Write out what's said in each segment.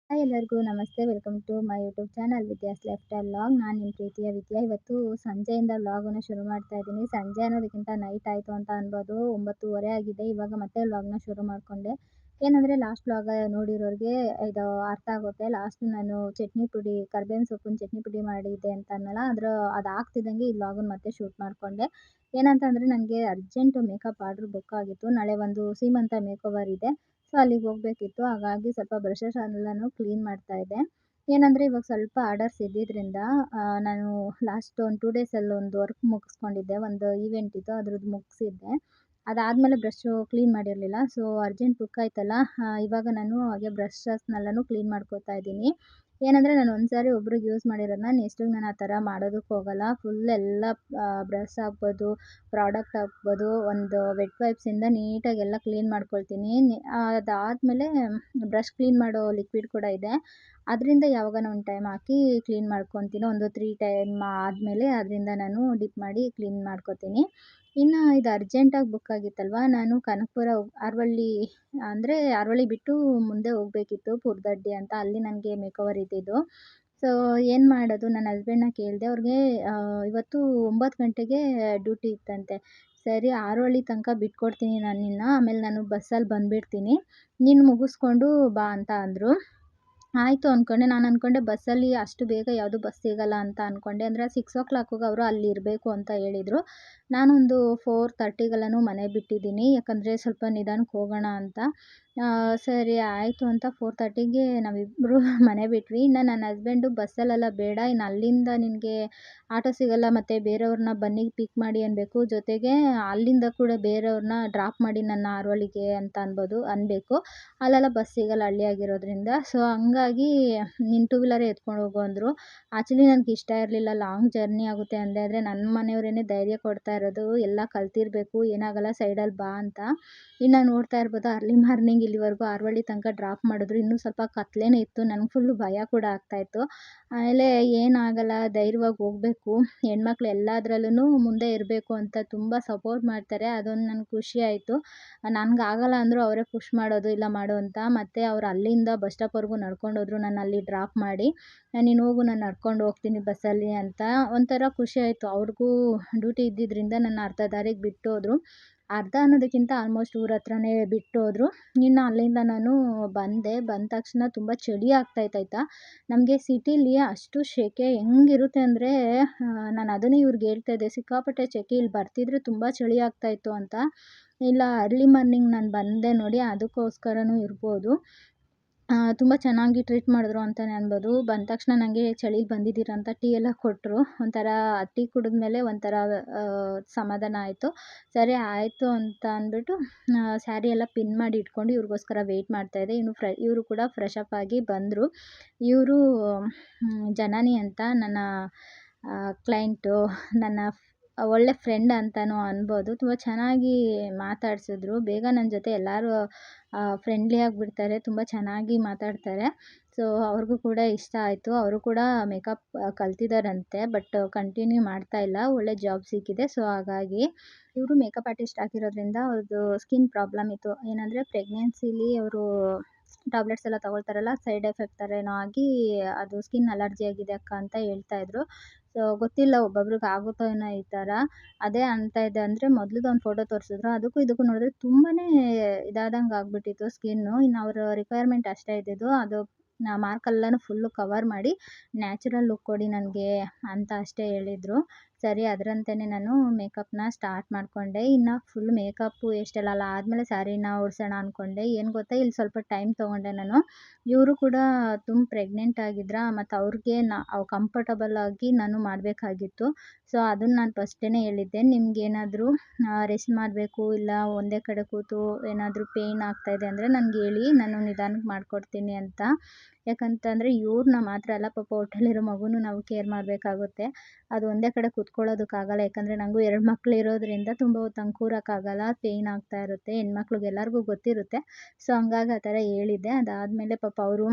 Hi ಎಲ್ಲರಿಗೂ ನಮಸ್ತೆ. Welcome to my YouTube channel Vidya's lifestyle vlog. ನಾನು ನಿಮ್ಮ ಪ್ರೀತಿಯ ವಿದ್ಯಾ. ಇವತ್ತು ಸಂಜೆಯಿಂದ ವ್ಲಾಗನ್ನು ಶುರು ಮಾಡ್ತಾ ಇದ್ದೀನಿ. ಸಂಜೆ ಅನ್ನೋದಕ್ಕಿಂತ ನೈಟ್ ಆಯಿತು ಅಂತ ಅನ್ಬೋದು. 9:30 ಆಗಿದೆ. ಇವಾಗ ಮತ್ತೆ ವ್ಲಾಗ್ನ ಶುರು ಮಾಡಿಕೊಂಡೆ. ಏನಂದರೆ ಲಾಸ್ಟ್ ವ್ಲಾಗ್ ನೋಡಿರೋರಿಗೆ ಇದು ಅರ್ಥ ಆಗುತ್ತೆ. ಲಾಸ್ಟ್ ನಾನು ಚಟ್ನಿ ಪುಡಿ, ಕರ್ಬೇವಿನ ಸೊಪ್ಪಿನ ಚಟ್ನಿ ಪುಡಿ ಮಾಡಿದ್ದೆ ಅಂತ ಅನ್ನಲ್ಲ. ಅದು ಆಗ್ತಿದ್ದಂಗೆ ಈ ವ್ಲಾಗನ್ನು ಮತ್ತೆ ಶೂಟ್ ಮಾಡಿಕೊಂಡೆ. ಏನಂತ ಅಂದರೆ ನನಗೆ ಅರ್ಜೆಂಟು ಮೇಕಪ್ ಆರ್ಡ್ರ್ ಬುಕ್ ಆಗಿತ್ತು. ನಾಳೆ ಒಂದು ಸೀಮಂತ ಮೇಕ್ ಓವರ್ ಇದೆ. ಸೊ ಅಲ್ಲಿಗೆ ಹೋಗಬೇಕಿತ್ತು. ಹಾಗಾಗಿ ಸ್ವಲ್ಪ ಬ್ರಷಸ್ ಎಲ್ಲನೂ ಕ್ಲೀನ್ ಮಾಡ್ತಾ ಇದ್ದೆ. ಏನಂದರೆ ಇವಾಗ ಸ್ವಲ್ಪ ಆರ್ಡರ್ಸ್ ಇದ್ದಿದ್ದರಿಂದ ನಾನು ಲಾಸ್ಟ್ ಒಂದು 2 ಡೇಸಲ್ಲಿ ಒಂದು ವರ್ಕ್ ಮುಗಿಸ್ಕೊಂಡಿದ್ದೆ. ಒಂದು ಈವೆಂಟ್ ಇತ್ತು, ಅದ್ರದ್ದು ಮುಗಿಸಿದ್ದೆ. ಅದಾದಮೇಲೆ ಬ್ರಷು ಕ್ಲೀನ್ ಮಾಡಿರಲಿಲ್ಲ. ಸೊ ಅರ್ಜೆಂಟ್ ಬುಕ್ ಆಯ್ತಲ್ಲ, ಇವಾಗ ನಾನು ಹಾಗೆ ಬ್ರಷಸ್ನೆಲ್ಲನೂ ಕ್ಲೀನ್ ಮಾಡ್ಕೋತಾ ಇದ್ದೀನಿ. ಏನಂದರೆ ನಾನು ಒಂದು ಸಾರಿ ಒಬ್ರಿಗೆ ಯೂಸ್ ಮಾಡಿರೋದನ್ನ ನೆಕ್ಸ್ಟಿಗೆ ನಾನು ಆ ಥರ ಮಾಡೋದಕ್ಕೆ ಹೋಗಲ್ಲ. ಫುಲ್ ಎಲ್ಲ ಬ್ರಷ್ ಆಗ್ಬೋದು, ಪ್ರಾಡಕ್ಟ್ ಆಗ್ಬೋದು, ಒಂದು ವೆಟ್ ವೈಪ್ಸಿಂದ ನೀಟಾಗಿ ಎಲ್ಲ ಕ್ಲೀನ್ ಮಾಡ್ಕೊಳ್ತೀನಿ. ಅದಾದಮೇಲೆ ಬ್ರಷ್ ಕ್ಲೀನ್ ಮಾಡೋ ಲಿಕ್ವಿಡ್ ಕೂಡ ಇದೆ. ಅದರಿಂದ ಯಾವಾಗಾನ ಒಂದು ಟೈಮ್ ಹಾಕಿ ಕ್ಲೀನ್ ಮಾಡ್ಕೊತೀನಿ. ಒಂದು 3 ಟೈಮ್ ಆದಮೇಲೆ ಅದರಿಂದ ನಾನು ಡಿಪ್ ಮಾಡಿ ಕ್ಲೀನ್ ಮಾಡ್ಕೊತೀನಿ. ಇನ್ನು ಇದು ಅರ್ಜೆಂಟಾಗಿ ಬುಕ್ ಆಗಿತ್ತಲ್ವ, ನಾನು ಕನಕಪುರ ಅರವಳ್ಳಿ ಅಂದರೆ ಅರವಳ್ಳಿ ಬಿಟ್ಟು ಮುಂದೆ ಹೋಗಬೇಕಿತ್ತು, ಪುರದಡ್ಡಿ ಅಂತ. ಅಲ್ಲಿ ನನಗೆ ಮೇಕ್ ಓವರ್ ಇದ್ದಿದ್ದು. ಸೊ ಏನು ಮಾಡೋದು, ನನ್ನ ಹಸ್ಬೆಂಡ್‌ನ ಕೇಳಿದೆ. ಅವ್ರಿಗೆ ಇವತ್ತು 9 ಗಂಟೆಗೆ ಡ್ಯೂಟಿ ಇತ್ತಂತೆ. ಸರಿ, ಆರವಳ್ಳಿ ತನಕ ಬಿಟ್ಕೊಡ್ತೀನಿ ನಾನು ನಿನ್ನ, ಆಮೇಲೆ ನಾನು ಬಸ್ಸಲ್ಲಿ ಬಂದುಬಿಡ್ತೀನಿ, ನೀನು ಮುಗಿಸ್ಕೊಂಡು ಬಾ ಅಂತ ಅಂದರು. ಆಯಿತು ಅಂದ್ಕೊಂಡೆ. ನಾನು ಅಂದ್ಕೊಂಡೆ ಬಸ್ಸಲ್ಲಿ ಅಷ್ಟು ಬೇಗ ಯಾವುದು ಬಸ್ ಸಿಗಲ್ಲ ಅಂತ ಅಂದ್ಕೊಂಡೆ. ಅಂದರೆ 6:00ಗೆ ಅವರು ಅಲ್ಲಿ ಇರಬೇಕು ಅಂತ ಹೇಳಿದರು. ನಾನೊಂದು 4:30ಗೆಲ್ಲನೂ ಮನೆ ಬಿಟ್ಟಿದ್ದೀನಿ. ಯಾಕಂದರೆ ಸ್ವಲ್ಪ ನಿಧಾನಕ್ಕೆ ಹೋಗೋಣ ಅಂತ. ಸರಿ ಆಯಿತು ಅಂತ 4:30ಗೆ ನಾವಿಬ್ಬರು ಮನೆ ಬಿಟ್ವಿ. ಇನ್ನು ನನ್ನ ಹಸ್ಬೆಂಡು ಬಸ್ಸಲ್ಲೆಲ್ಲ ಬೇಡ, ಇನ್ನು ಅಲ್ಲಿಂದ ನಿನಗೆ ಆಟೋ ಸಿಗಲ್ಲ, ಮತ್ತು ಬೇರೆಯವ್ರನ್ನ ಬನ್ನಿ ಪಿಕ್ ಮಾಡಿ ಅನ್ನಬೇಕು. ಜೊತೆಗೆ ಅಲ್ಲಿಂದ ಕೂಡ ಬೇರೆಯವ್ರನ್ನ ಡ್ರಾಪ್ ಮಾಡಿ ನನ್ನ ಅರವಳ್ಳಿಗೆ ಅಂತ ಅನ್ನಬೇಕು. ಅಲ್ಲೆಲ್ಲ ಬಸ್ ಸಿಗಲ್ಲ ಹಳ್ಳಿ ಆಗಿರೋದ್ರಿಂದ. ಸೊ ಹಂಗಾಗಿ ನೀನು ಟೂ ವೀಲರೇ ಎತ್ಕೊಂಡು ಹೋಗು ಅಂದರು. ಆ್ಯಕ್ಚುಲಿ ನನಗೆ ಇಷ್ಟ ಇರಲಿಲ್ಲ, ಲಾಂಗ್ ಜರ್ನಿ ಆಗುತ್ತೆ ಅಂದೆ. ಆದರೆ ನನ್ನ ಮನೆಯವರೇ ಧೈರ್ಯ ಕೊಡ್ತಾ ಇರೋದು, ಎಲ್ಲ ಕಲ್ತಿರಬೇಕು, ಏನಾಗಲ್ಲ, ಸೈಡಲ್ಲಿ ಬಾ ಅಂತ. ಇನ್ನು ನೋಡ್ತಾ ಇರ್ಬೋದು, ಅರ್ಲಿ ಮಾರ್ನಿಂಗ್ ಇಲ್ಲಿವರೆಗೂ ಅರವಳ್ಳಿ ತನಕ ಡ್ರಾಪ್ ಮಾಡಿದ್ರು. ಇನ್ನೂ ಸ್ವಲ್ಪ ಕತ್ಲೇನೇ ಇತ್ತು. ನನಗೆ ಫುಲ್ಲು ಭಯ ಕೂಡ ಆಗ್ತಾಯಿತ್ತು. ಆಮೇಲೆ ಏನಾಗಲ್ಲ, ಧೈರ್ಯವಾಗಿ ಹೋಗಬೇಕು, ಹೆಣ್ಮಕ್ಳು ಎಲ್ಲದ್ರಲ್ಲೂ ಮುಂದೆ ಇರಬೇಕು ಅಂತ ತುಂಬ ಸಪೋರ್ಟ್ ಮಾಡ್ತಾರೆ. ಅದೊಂದು ನನಗೆ ಖುಷಿ ಆಯಿತು. ನನಗಾಗಲ್ಲ ಅಂದರೂ ಅವರೇ ಪುಷ್ ಮಾಡೋದು, ಇಲ್ಲ ಮಾಡು ಅಂತ. ಮತ್ತು ಅವ್ರು ಅಲ್ಲಿಂದ ಬಸ್ ಸ್ಟಾಪ್ವರೆಗೂ ನಡ್ಕೊಂಡು ಹೋದ್ರು, ನನ್ನ ಅಲ್ಲಿ ಡ್ರಾಪ್ ಮಾಡಿ. ನೀನು ಹೋಗು, ನಾನು ನಡ್ಕೊಂಡು ಹೋಗ್ತೀನಿ ಬಸ್ಸಲ್ಲಿ ಅಂತ. ಒಂಥರ ಖುಷಿ ಆಯಿತು. ಅವ್ರಿಗೂ ಡ್ಯೂಟಿ ಇದ್ದಿದ್ದರಿಂದ ನನ್ನ ಅರ್ಧ ದಾರಿಗೆ ಬಿಟ್ಟೋದ್ರು. ಅರ್ಧ ಅನ್ನೋದಕ್ಕಿಂತ ಆಲ್ಮೋಸ್ಟ್ ಊರ ಹತ್ರನೇ ಬಿಟ್ಟೋದ್ರು. ಇನ್ನು ಅಲ್ಲಿಂದ ನಾನು ಬಂದೆ. ಬಂದ ತಕ್ಷಣ ತುಂಬ ಚಳಿ ಆಗ್ತಾಯಿತ್ತು, ಆಯಿತಾ. ನಮಗೆ ಸಿಟಿಲಿ ಅಷ್ಟು ಸೆಕೆ ಹೆಂಗಿರುತ್ತೆ ಅಂದರೆ, ನಾನು ಅದನ್ನೇ ಇವ್ರಿಗೆ ಹೇಳ್ತಾ ಇದ್ದೆ, ಸಿಕ್ಕಾಪಟ್ಟೆ ಸೆಕೆ, ಇಲ್ಲಿ ಬರ್ತಿದ್ರೆ ತುಂಬ ಚಳಿ ಆಗ್ತಾಯಿತ್ತು ಅಂತ. ಇಲ್ಲ, ಅರ್ಲಿ ಮಾರ್ನಿಂಗ್ ನಾನು ಬಂದೆ ನೋಡಿ, ಅದಕ್ಕೋಸ್ಕರನೂ ಇರ್ಬೋದು. ತುಂಬ ಚೆನ್ನಾಗಿ ಟ್ರೀಟ್ ಮಾಡಿದ್ರು ಅಂತಲೇ ಅನ್ಬೋದು. ಬಂದ ತಕ್ಷಣ ನನಗೆ ಚಳಿಲಿ ಬಂದಿದ್ದೀರಾ ಅಂತ ಟೀ ಎಲ್ಲ ಕೊಟ್ಟರು. ಒಂಥರ ಟೀ ಕುಡಿದ್ಮೇಲೆ ಒಂಥರ ಸಮಾಧಾನ ಆಯಿತು. ಸರಿ ಆಯಿತು ಅಂತ ಅಂದ್ಬಿಟ್ಟು ಸ್ಯಾರಿ ಎಲ್ಲ ಪಿನ್ ಮಾಡಿ ಇಟ್ಕೊಂಡು ಇವ್ರಿಗೋಸ್ಕರ ವೆಯ್ಟ್ ಮಾಡ್ತಾಯಿದ್ದೆ. ಇವರು ಕೂಡ ಫ್ರೆಶ್ ಅಪ್ ಆಗಿ ಬಂದರು. ಇವರು ಜನನಿ ಅಂತ, ನನ್ನ ಕ್ಲೈಂಟು, ನನ್ನ ಒಳ್ಳೆ ಫ್ರೆಂಡ್ ಅಂತಲೂ ಅನ್ಬೋದು. ತುಂಬ ಚೆನ್ನಾಗಿ ಮಾತಾಡಿಸಿದ್ರು. ಬೇಗ ನನ್ನ ಜೊತೆ ಎಲ್ಲರೂ ಫ್ರೆಂಡ್ಲಿ ಆಗಿಬಿಡ್ತಾರೆ, ತುಂಬ ಚೆನ್ನಾಗಿ ಮಾತಾಡ್ತಾರೆ. ಸೊ ಅವ್ರಿಗೂ ಕೂಡ ಇಷ್ಟ ಆಯಿತು. ಅವರು ಕೂಡ ಮೇಕಪ್ ಕಲ್ತಿದ್ದಾರಂತೆ, ಬಟ್ ಕಂಟಿನ್ಯೂ ಮಾಡ್ತಾ ಇಲ್ಲ, ಒಳ್ಳೆ ಜಾಬ್ ಸಿಕ್ಕಿದೆ. ಸೊ ಹಾಗಾಗಿ ಇವರು ಮೇಕಪ್ ಆರ್ಟಿಸ್ಟ್ ಆಗಿರೋದ್ರಿಂದ ಅವ್ರದ್ದು ಸ್ಕಿನ್ ಪ್ರಾಬ್ಲಮ್ ಇತ್ತು. ಏನಂದರೆ ಪ್ರೆಗ್ನೆನ್ಸಿಲಿ ಅವರು ಟ್ಯಾಬ್ಲೆಟ್ಸ್ ಎಲ್ಲ ತಗೊಳ್ತಾರಲ್ಲ, ಸೈಡ್ ಎಫೆಕ್ಟ್ ಥರ ಏನೋ ಆಗಿ ಅದು ಸ್ಕಿನ್ ಅಲರ್ಜಿ ಆಗಿದೆ ಅಕ್ಕ ಅಂತ ಹೇಳ್ತಾಯಿದ್ರು. ಸೊ ಗೊತ್ತಿಲ್ಲ, ಒಬ್ಬೊಬ್ರಿಗೆ ಆಗುತ್ತೋ ಏನೋ ಈ ಥರ. ಅದೇ ಅಂತ ಇದೆ. ಅಂದರೆ ಮೊದಲಿದ್ದು ಒಂದು ಫೋಟೋ ತೋರಿಸಿದ್ರು, ಅದಕ್ಕೂ ಇದಕ್ಕೂ ನೋಡಿದ್ರೆ ತುಂಬಾ ಇದಾದಂಗೆ ಆಗಿಬಿಟ್ಟಿತ್ತು ಸ್ಕಿನ್ನು. ಇನ್ನು ಅವರ ರಿಕ್ವೈರ್ಮೆಂಟ್ ಅಷ್ಟೇ ಇದ್ದಿದ್ದು. ಅದು ಮಾರ್ಕೆಲ್ಲನೂ ಫುಲ್ಲು ಕವರ್ ಮಾಡಿ ನ್ಯಾಚುರಲ್ ಲುಕ್ ಕೊಡಿ ನನಗೆ ಅಂತ ಅಷ್ಟೇ ಹೇಳಿದರು. ಸರಿ, ಅದರಂತೆಯೇ ನಾನು ಮೇಕಪ್ನ ಸ್ಟಾರ್ಟ್ ಮಾಡಿಕೊಂಡೆ. ಇನ್ನು ಫುಲ್ ಮೇಕಪ್ಪು ಎಷ್ಟೆಲ್ಲ ಆದಮೇಲೆ ಸ್ಯಾರಿನ ಉಡ್ಸೋಣ ಅಂದ್ಕೊಂಡೆ. ಏನು ಗೊತ್ತಾ, ಇಲ್ಲಿ ಸ್ವಲ್ಪ ಟೈಮ್ ತೊಗೊಂಡೆ ನಾನು. ಇವರು ಕೂಡ ತುಂಬ ಪ್ರೆಗ್ನೆಂಟ್ ಆಗಿದ್ರಾ, ಮತ್ತು ಅವ್ರಿಗೆ ಕಂಫರ್ಟಬಲ್ ಆಗಿ ನಾನು ಮಾಡಬೇಕಾಗಿತ್ತು. ಸೊ ಅದನ್ನು ನಾನು ಫಸ್ಟೇ ಹೇಳಿದ್ದೆ, ನಿಮಗೇನಾದರೂ ರೆಸ್ಟ್ ಮಾಡಬೇಕು, ಇಲ್ಲ ಒಂದೇ ಕಡೆ ಕೂತು ಏನಾದರೂ ಪೇಯ್ನ್ ಆಗ್ತಾಯಿದೆ ಅಂದರೆ ನನಗೆ ಹೇಳಿ, ನಾನು ನಿಧಾನಕ್ಕೆ ಮಾಡಿಕೊಡ್ತೀನಿ ಅಂತ. ಯಾಕಂತಂದರೆ ಇವ್ರನ್ನ ಮಾತ್ರ ಅಲ್ಲ, ಪಾಪ ಹೊಟ್ಟೆಲಿರೋ ಮಗುನೂ ನಾವು ಕೇರ್ ಮಾಡಬೇಕಾಗುತ್ತೆ. ಅದು ಒಂದೇ ಕಡೆ ಕೂತ್ಕೊಳ್ಳೋದಕ್ಕಾಗಲ್ಲ. ಯಾಕಂದರೆ ನನಗೂ 2 ಮಕ್ಳು ಇರೋದ್ರಿಂದ ತುಂಬ ಹೊತ್ತು ಹಂಗೆ ಕೂರೋಕ್ಕಾಗಲ್ಲ, ಪೇಯ್ನ್ ಆಗ್ತಾ ಇರುತ್ತೆ. ಹೆಣ್ಮಕ್ಳಿಗೆ ಎಲ್ಲರಿಗೂ ಗೊತ್ತಿರುತ್ತೆ. ಸೊ ಹಂಗಾಗಿ ಆ ಥರ ಹೇಳಿದ್ದೆ. ಅದಾದಮೇಲೆ ಪಾಪ ಅವರು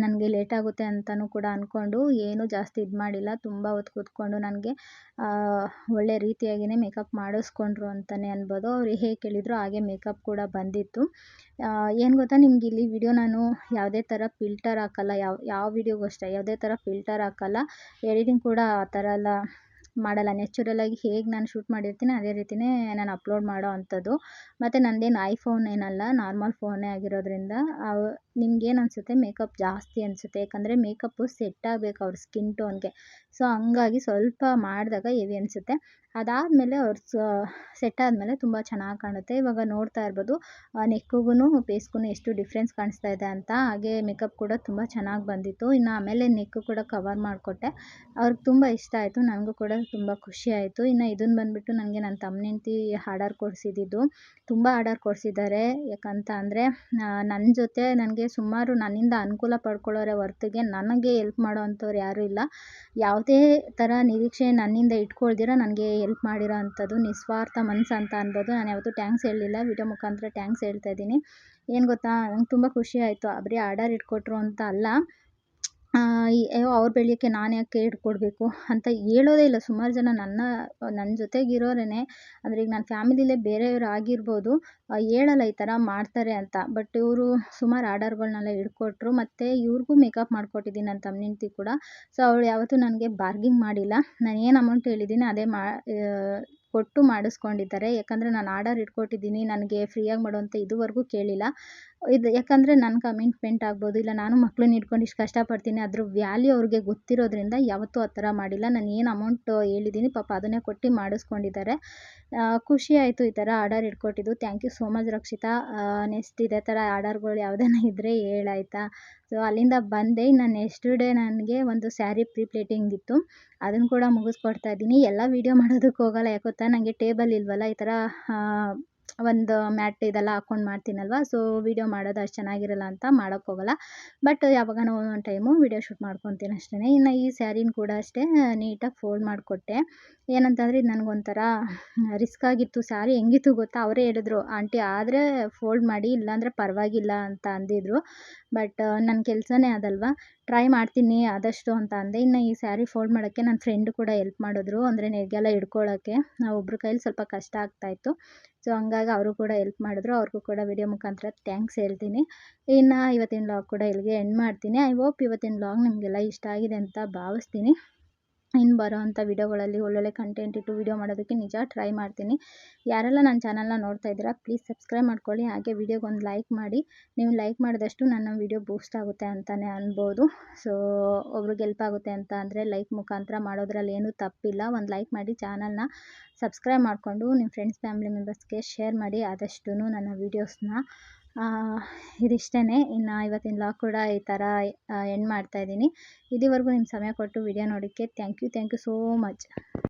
ನನಗೆ ಲೇಟ್ ಆಗುತ್ತೆ ಅಂತಲೂ ಕೂಡ ಅಂದ್ಕೊಂಡು ಏನೂ ಜಾಸ್ತಿ ಇದು ಮಾಡಿಲ್ಲ. ತುಂಬ ಹೊತ್ತು ಕೂತ್ಕೊಂಡು ನನಗೆ ಒಳ್ಳೆ ರೀತಿಯಾಗಿಯೇ ಮೇಕಪ್ ಮಾಡಿಸ್ಕೊಂಡ್ರು ಅಂತಲೇ ಅನ್ಬೋದು. ಅವ್ರು ಹೇಗೆ ಕೇಳಿದ್ರೋ ಹಾಗೆ ಮೇಕಪ್ ಕೂಡ ಬಂದಿತ್ತು. ಏನು ಗೊತ್ತಾ, ನಿಮ್ಗೆ ಇಲ್ಲಿ ವಿಡಿಯೋ ನಾನು ಯಾವುದೇ ಥರ ಫಿಲ್ಟರ್ ಹಾಕಲ್ಲ. ಯಾವ ವಿಡಿಯೋಗೂ ಅಷ್ಟೇ ಯಾವುದೇ ಥರ ಫಿಲ್ಟರ್ ಹಾಕಲ್ಲ. ಎಡಿಟಿಂಗ್ ಕೂಡ ಆ ಥರ ಎಲ್ಲ ಮಾಡಲ್ಲ. ನ್ಯಾಚುರಲಾಗಿ ಹೇಗೆ ನಾನು ಶೂಟ್ ಮಾಡಿರ್ತೀನಿ ಅದೇ ರೀತಿಯೇ ನಾನು ಅಪ್ಲೋಡ್ ಮಾಡೋ ಅಂಥದ್ದು. ಮತ್ತು ನಂದೇನು ಐಫೋನ್ ಏನಲ್ಲ, ನಾರ್ಮಲ್ ಫೋನೇ ಆಗಿರೋದ್ರಿಂದ ನಿಮ್ಗೇನು ಅನಿಸುತ್ತೆ, ಮೇಕಪ್ ಜಾಸ್ತಿ ಅನಿಸುತ್ತೆ. ಯಾಕಂದರೆ ಮೇಕಪ್ಪು ಸೆಟ್ ಆಗಬೇಕು ಅವ್ರ ಸ್ಕಿನ್ ಟೋನ್ಗೆ. ಸೊ ಹಂಗಾಗಿ ಸ್ವಲ್ಪ ಮಾಡಿದಾಗ ಹೆವಿ ಅನಿಸುತ್ತೆ. ಅದಾದಮೇಲೆ ಅವ್ರು ಸೆಟ್ ಆದಮೇಲೆ ತುಂಬ ಚೆನ್ನಾಗಿ ಕಾಣುತ್ತೆ. ಇವಾಗ ನೋಡ್ತಾ ಇರ್ಬೋದು ನೆಕ್ಕಿಗೂ ಫೇಸ್ಗೂ ಎಷ್ಟು ಡಿಫ್ರೆನ್ಸ್ ಕಾಣಿಸ್ತಾ ಇದೆ ಅಂತ. ಹಾಗೆ ಮೇಕಪ್ ಕೂಡ ತುಂಬ ಚೆನ್ನಾಗಿ ಬಂದಿತ್ತು. ಇನ್ನು ಆಮೇಲೆ ನೆಕ್ಕು ಕೂಡ ಕವರ್ ಮಾಡಿಕೊಟ್ಟೆ. ಅವ್ರಿಗೆ ತುಂಬ ಇಷ್ಟ ಆಯಿತು. ನನಗೂ ಕೂಡ ತುಂಬ ಖುಷಿ ಆಯಿತು. ಇನ್ನು ಇದನ್ನು ಬಂದುಬಿಟ್ಟು ನನಗೆ ನನ್ನ ತಮ್ಮನೆಂತಿ ಆರ್ಡರ್ ಕೊಡಿಸಿದ್ದು. ತುಂಬ ಆರ್ಡರ್ ಕೊಡಿಸಿದ್ದಾರೆ. ಯಾಕಂತ ಅಂದರೆ ನನ್ನ ಜೊತೆ ನನಗೆ ಸುಮಾರು ನನ್ನಿಂದ ಅನುಕೂಲ ಪಡ್ಕೊಳ್ಳೋರೆ ಹೊರ್ತಿಗೆ ನನಗೆ ಹೆಲ್ಪ್ ಮಾಡೋ ಅಂಥವ್ರು ಯಾರೂ ಇಲ್ಲ. ಯಾವುದೇ ಥರ ನಿರೀಕ್ಷೆ ನನ್ನಿಂದ ಇಟ್ಕೊಳ್ದಿರ ನನಗೆ ಹೆಲ್ಪ್ ಮಾಡಿರೋ ಅಂಥದ್ದು ನಿಸ್ವಾರ್ಥ ಮನಸ್ಸು ಅಂತ ಅನ್ಬೋದು. ನಾನು ಯಾವತ್ತೂ ಟ್ಯಾಂಕ್ಸ್ ಹೇಳಲಿಲ್ಲ. ವಿಡಿಯೋ ಮುಖಾಂತರ ಟ್ಯಾಂಕ್ಸ್ ಹೇಳ್ತಾ ಇದ್ದೀನಿ. ಏನು ಗೊತ್ತಾ, ನಂಗೆ ತುಂಬ ಖುಷಿ ಆಯಿತು. ಬರೀ ಆರ್ಡರ್ ಇಟ್ಕೊಟ್ರು ಅಂತ ಅಲ್ಲ, ಅಯ್ಯೋ ಅವ್ರು ಬೆಳೆಯೋಕ್ಕೆ ನಾನು ಯಾಕೆ ಇಟ್ಕೊಡ್ಬೇಕು ಅಂತ ಹೇಳೋದೇ ಇಲ್ಲ. ಸುಮಾರು ಜನ ನನ್ನ ಜೊತೆಗಿರೋರೇ, ಅಂದರೆ ಈಗ ನನ್ನ ಫ್ಯಾಮಿಲಿಲೇ ಬೇರೆಯವ್ರು ಆಗಿರ್ಬೋದು, ಹೇಳಲ್ಲ ಈ ಥರ ಮಾಡ್ತಾರೆ ಅಂತ. ಬಟ್ ಇವರು ಸುಮಾರು ಆರ್ಡರ್ಗಳ್ನೆಲ್ಲ ಹಿಡ್ಕೊಟ್ರು. ಮತ್ತು ಇವ್ರಿಗೂ ಮೇಕಪ್ ಮಾಡಿಕೊಟ್ಟಿದ್ದೀನಿ ನನ್ನ ತಮ್ಮ ಹೆಂಡ್ತಿ ಕೂಡ. ಸೊ ಅವಳು ಯಾವತ್ತೂ ನನಗೆ ಬಾರ್ಗಿಂಗ್ ಮಾಡಿಲ್ಲ. ನಾನು ಏನು ಅಮೌಂಟ್ ಹೇಳಿದ್ದೀನಿ ಅದೇ ಕೊಟ್ಟು ಮಾಡಿಸ್ಕೊಂಡಿದ್ದಾರೆ. ಯಾಕಂದರೆ ನಾನು ಆರ್ಡರ್ ಇಟ್ಕೊಟ್ಟಿದ್ದೀನಿ, ನನಗೆ ಫ್ರೀಯಾಗಿ ಮಾಡು ಅಂತ ಇದುವರೆಗೂ ಕೇಳಿಲ್ಲ. ಇದು ಯಾಕಂದರೆ ನನ್ನ ಕಮಿಟ್ಮೆಂಟ್ ಆಗ್ಬೋದು, ಇಲ್ಲ ನಾನು ಮಕ್ಳನ್ನ ಹಿಡ್ಕೊಂಡು ಇಷ್ಟು ಕಷ್ಟಪಡ್ತೀನಿ, ಅದ್ರ ವ್ಯಾಲ್ಯೂ ಅವ್ರಿಗೆ ಗೊತ್ತಿರೋದ್ರಿಂದ ಯಾವತ್ತೂ ಆ ಥರ ಮಾಡಿಲ್ಲ. ನಾನು ಏನು ಅಮೌಂಟ್ ಹೇಳಿದ್ದೀನಿ ಪಾಪ ಅದನ್ನೇ ಕೊಟ್ಟು ಮಾಡಿಸ್ಕೊಂಡಿದ್ದಾರೆ. ಖುಷಿ ಆಯಿತು ಈ ಥರ ಆರ್ಡರ್ ಇಟ್ಕೊಟ್ಟಿದ್ದು. Thank you so much Rakshita. Next ಇದೇ ಥರ ಆರ್ಡರ್ಗಳು ಯಾವುದನ್ನ ಇದ್ದರೆ ಹೇಳಾಯ್ತಾ. ಸೊ ಅಲ್ಲಿಂದ ಬಂದೆ. ಇನ್ನು ನೆಕ್ಸ್ಟ್ ಡೇ ನನಗೆ ಒಂದು ಸ್ಯಾರಿ ಪ್ರೀ ಪ್ಲೇಟಿಂಗ್ ಇತ್ತು. ಅದನ್ನು ಕೂಡ ಮುಗಿಸ್ಕೊಡ್ತಾ ಇದ್ದೀನಿ. ಎಲ್ಲ ವೀಡಿಯೋ ಮಾಡೋದಕ್ಕೆ ಹೋಗಲ್ಲ. ಯಾಕೆ ಗೊತ್ತಾ, ನನಗೆ ಟೇಬಲ್ ಇಲ್ವಲ್ಲ, ಈ ಥರ ಒಂದು ಮ್ಯಾಟ್ ಇದೆಲ್ಲ ಹಾಕ್ಕೊಂಡು ಮಾಡ್ತೀನಲ್ವ. ಸೊ ವೀಡಿಯೋ ಮಾಡೋದು ಅಷ್ಟು ಚೆನ್ನಾಗಿರಲ್ಲ ಅಂತ ಮಾಡೋಕ್ಕೋಗಲ್ಲ. ಬಟ್ ಯಾವಾಗಾನ ಒಂದೊಂದು ಟೈಮು ವೀಡಿಯೋ ಶೂಟ್ ಮಾಡ್ಕೊತೀನಿ ಅಷ್ಟೇ. ಇನ್ನು ಈ ಸ್ಯಾರಿನ ಕೂಡ ಅಷ್ಟೇ ನೀಟಾಗಿ ಫೋಲ್ಡ್ ಮಾಡಿಕೊಟ್ಟೆ. ಏನಂತಂದರೆ ಇದು ನನಗೊಂಥರ ರಿಸ್ಕ್ ಆಗಿತ್ತು. ಸ್ಯಾರಿ ಹೆಂಗಿತ್ತು ಗೊತ್ತಾ, ಅವರೇ ಹೇಳಿದ್ರು, ಆಂಟಿ ಆದರೆ ಫೋಲ್ಡ್ ಮಾಡಿ, ಇಲ್ಲಾಂದರೆ ಪರವಾಗಿಲ್ಲ ಅಂತ ಅಂದಿದ್ರು. ಬಟ್ ನನ್ನ ಕೆಲಸನೇ ಅದಲ್ವ, ಟ್ರೈ ಮಾಡ್ತೀನಿ ಆದಷ್ಟು ಅಂತ ಅಂದೆ. ಇನ್ನು ಈ ಸ್ಯಾರಿ ಫೋಲ್ಡ್ ಮಾಡೋಕ್ಕೆ ನನ್ನ ಫ್ರೆಂಡ್ ಕೂಡ ಹೆಲ್ಪ್ ಮಾಡಿದ್ರು. ಅಂದರೆ ನೆಗೆಲ್ಲ ಹಿಡ್ಕೊಳ್ಳೋಕ್ಕೆ ಒಬ್ರ ಕೈಲಿ ಸ್ವಲ್ಪ ಕಷ್ಟ ಆಗ್ತಾಯಿತ್ತು. ಸೊ ಹಂಗಾಗಿ ಅವರು ಕೂಡ ಹೆಲ್ಪ್ ಮಾಡಿದ್ರು. ಅವ್ರಿಗೂ ಕೂಡ ವಿಡಿಯೋ ಮುಖಾಂತರ ಥ್ಯಾಂಕ್ಸ್ ಹೇಳ್ತೀನಿ. ಇನ್ನು ಇವತ್ತಿನ ವ್ಲಾಗ್ ಕೂಡ ಇಲ್ಲಿಗೆ ಎಂಡ್ ಮಾಡ್ತೀನಿ. ಐ ಹೋಪ್ ಇವತ್ತಿನ ವ್ಲಾಗ್ ನಿಮಗೆಲ್ಲ ಇಷ್ಟ ಆಗಿದೆ ಅಂತ ಭಾವಿಸ್ತೀನಿ. ಇನ್ನು ಬರೋವಂಥ ವಿಡಿಯೋಗಳಲ್ಲಿ ಒಳ್ಳೊಳ್ಳೆ ಕಂಟೆಂಟ್ ಇಟ್ಟು ವಿಡಿಯೋ ಮಾಡೋದಕ್ಕೆ ನಿಜ ಟ್ರೈ ಮಾಡ್ತೀನಿ. ಯಾರೆಲ್ಲ ನನ್ನ ಚಾನಲ್ನ ನೋಡ್ತಾ ಇದ್ದೀರಾ ಪ್ಲೀಸ್ ಸಬ್ಸ್ಕ್ರೈಬ್ ಮಾಡ್ಕೊಳ್ಳಿ. ಹಾಗೆ ವಿಡಿಯೋಗೊಂದು ಲೈಕ್ ಮಾಡಿ. ನೀವು ಲೈಕ್ ಮಾಡಿದಷ್ಟು ನನ್ನ ವಿಡಿಯೋ ಬೂಸ್ಟ್ ಆಗುತ್ತೆ ಅಂತಲೇ ಅನ್ಬೋದು. ಸೊ ಒಬ್ರಿಗೆ ಹೆಲ್ಪ್ ಆಗುತ್ತೆ ಅಂತ ಅಂದರೆ ಲೈಕ್ ಮುಖಾಂತರ ಮಾಡೋದ್ರಲ್ಲಿ ಏನೂ ತಪ್ಪಿಲ್ಲ. ಒಂದು ಲೈಕ್ ಮಾಡಿ, ಚಾನಲ್ನ ಸಬ್ಸ್ಕ್ರೈಬ್ ಮಾಡಿಕೊಂಡು ನಿಮ್ಮ ಫ್ರೆಂಡ್ಸ್ ಫ್ಯಾಮಿಲಿ ಮೆಂಬರ್ಸ್ಗೆ ಶೇರ್ ಮಾಡಿ ಆದಷ್ಟು ನನ್ನ ವೀಡಿಯೋಸ್ನ. ಇದಿಷ್ಟೇ. ಇನ್ನು ಇವತ್ತಿನ ವ್ಲಾಗ್ ಕೂಡ ಈ ಥರ ಎಂಡ್ ಮಾಡ್ತಾಯಿದ್ದೀನಿ. ಇದುವರೆಗೂ ನಿಮ್ಮ ಸಮಯ ಕೊಟ್ಟು ವಿಡಿಯೋ ನೋಡೋಕ್ಕೆ ಥ್ಯಾಂಕ್ ಯು ಸೋ ಮಚ್.